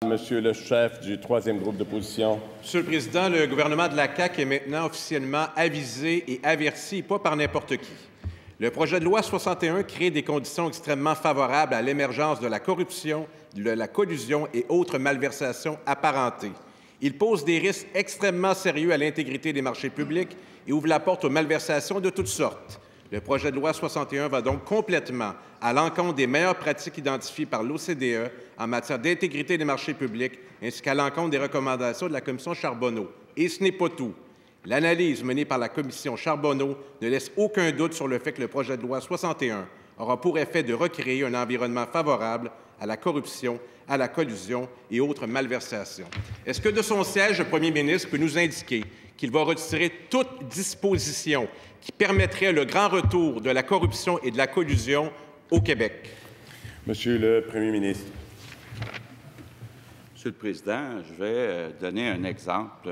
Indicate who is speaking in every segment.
Speaker 1: Monsieur le chef du troisième groupe d'opposition.
Speaker 2: Monsieur le Président, le gouvernement de la CAQ est maintenant officiellement avisé et averti, pas par n'importe qui. Le projet de loi 61 crée des conditions extrêmement favorables à l'émergence de la corruption, de la collusion et autres malversations apparentées. Il pose des risques extrêmement sérieux à l'intégrité des marchés publics et ouvre la porte aux malversations de toutes sortes. Le projet de loi 61 va donc complètement à l'encontre des meilleures pratiques identifiées par l'OCDE en matière d'intégrité des marchés publics, ainsi qu'à l'encontre des recommandations de la Commission Charbonneau. Et ce n'est pas tout. L'analyse menée par la Commission Charbonneau ne laisse aucun doute sur le fait que le projet de loi 61 aura pour effet de recréer un environnement favorable à la corruption, à la collusion et autres malversations. Est-ce que de son siège, le premier ministre peut nous indiquer qu'il va retirer toute disposition qui permettrait le grand retour de la corruption et de la collusion au Québec?
Speaker 1: Monsieur le premier ministre.
Speaker 3: Monsieur le Président, je vais donner un exemple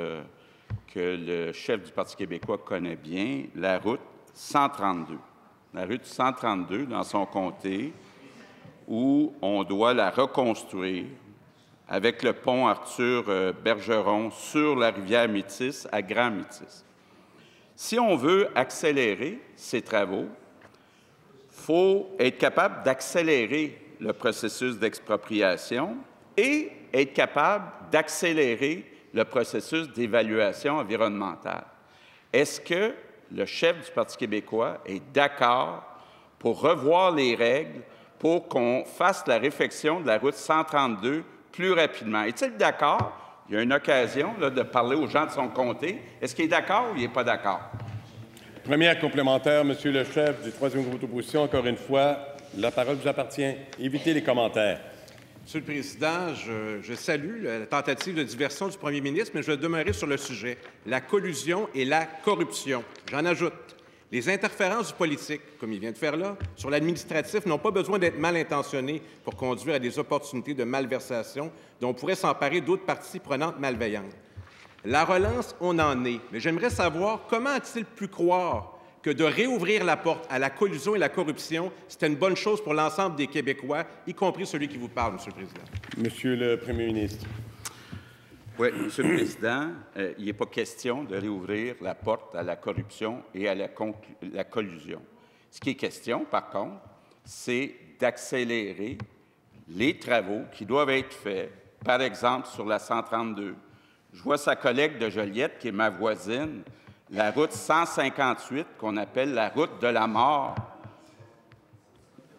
Speaker 3: que le chef du Parti québécois connaît bien, la route 132. La route 132 dans son comté, où on doit la reconstruire avec le pont Arthur-Bergeron sur la rivière Métis à Grand Métis. Si on veut accélérer ces travaux, il faut être capable d'accélérer le processus d'expropriation et être capable d'accélérer le processus d'évaluation environnementale. Est-ce que le chef du Parti québécois est d'accord pour revoir les règles pour qu'on fasse la réfection de la route 132 plus rapidement? Est-il d'accord? Il y a une occasion là, de parler aux gens de son comté. Est-ce qu'il est d'accord ou il n'est pas d'accord?
Speaker 1: Première complémentaire, Monsieur le chef du troisième groupe d'opposition. Encore une fois, la parole vous appartient. Évitez les commentaires.
Speaker 2: Monsieur le Président, je salue la tentative de diversion du premier ministre, mais je vais demeurer sur le sujet, la collusion et la corruption. J'en ajoute. Les interférences du politique, comme il vient de faire là, sur l'administratif n'ont pas besoin d'être mal intentionnées pour conduire à des opportunités de malversation dont pourraient s'emparer d'autres parties prenantes malveillantes. La relance, on en est, mais j'aimerais savoir comment a-t-il pu croire que de réouvrir la porte à la collusion et la corruption, c'était une bonne chose pour l'ensemble des Québécois, y compris celui qui vous parle, Monsieur le Président.
Speaker 1: Monsieur le premier ministre.
Speaker 3: Oui, Monsieur le Président, il n'est pas question de réouvrir la porte à la corruption et à la collusion. Ce qui est question, par contre, c'est d'accélérer les travaux qui doivent être faits, par exemple sur la 132. Je vois sa collègue de Joliette, qui est ma voisine, la route 158, qu'on appelle la route de la mort.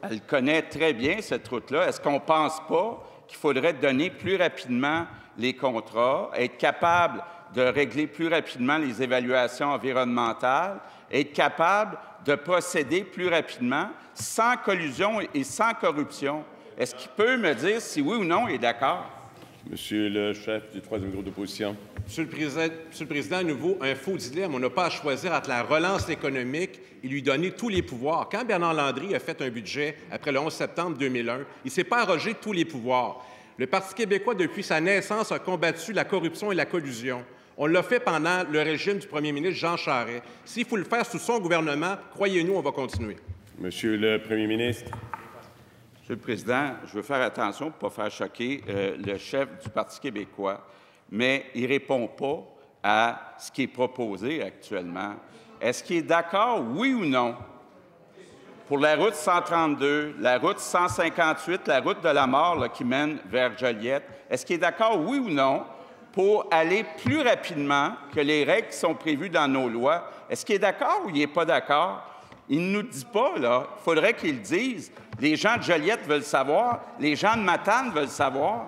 Speaker 3: Elle connaît très bien cette route-là. Est-ce qu'on ne pense pas qu'il faudrait donner plus rapidement les contrats, être capable de régler plus rapidement les évaluations environnementales, être capable de procéder plus rapidement, sans collusion et sans corruption? Est-ce qu'il peut me dire si oui ou non il est d'accord?
Speaker 1: Monsieur le chef du troisième groupe d'opposition.
Speaker 2: Monsieur le Président, à nouveau, un faux dilemme. On n'a pas à choisir entre la relance économique et lui donner tous les pouvoirs. Quand Bernard Landry a fait un budget après le 11 septembre 2001, il ne s'est pas arrogé tous les pouvoirs. Le Parti québécois, depuis sa naissance, a combattu la corruption et la collusion. On l'a fait pendant le régime du premier ministre Jean Charest. S'il faut le faire sous son gouvernement, croyez-nous, on va continuer.
Speaker 1: Monsieur le premier ministre.
Speaker 3: Monsieur le Président, je veux faire attention pour ne pas faire choquer le chef du Parti québécois, mais il ne répond pas à ce qui est proposé actuellement. Est-ce qu'il est d'accord, oui ou non, pour la route 132, la route 158, la route de la mort là, qui mène vers Joliette? Est-ce qu'il est d'accord, oui ou non, pour aller plus rapidement que les règles qui sont prévues dans nos lois? Est-ce qu'il est d'accord ou il n'est pas d'accord? Il ne nous dit pas, là. Il faudrait qu'il le dise. Les gens de Joliette veulent savoir. Les gens de Matane veulent savoir.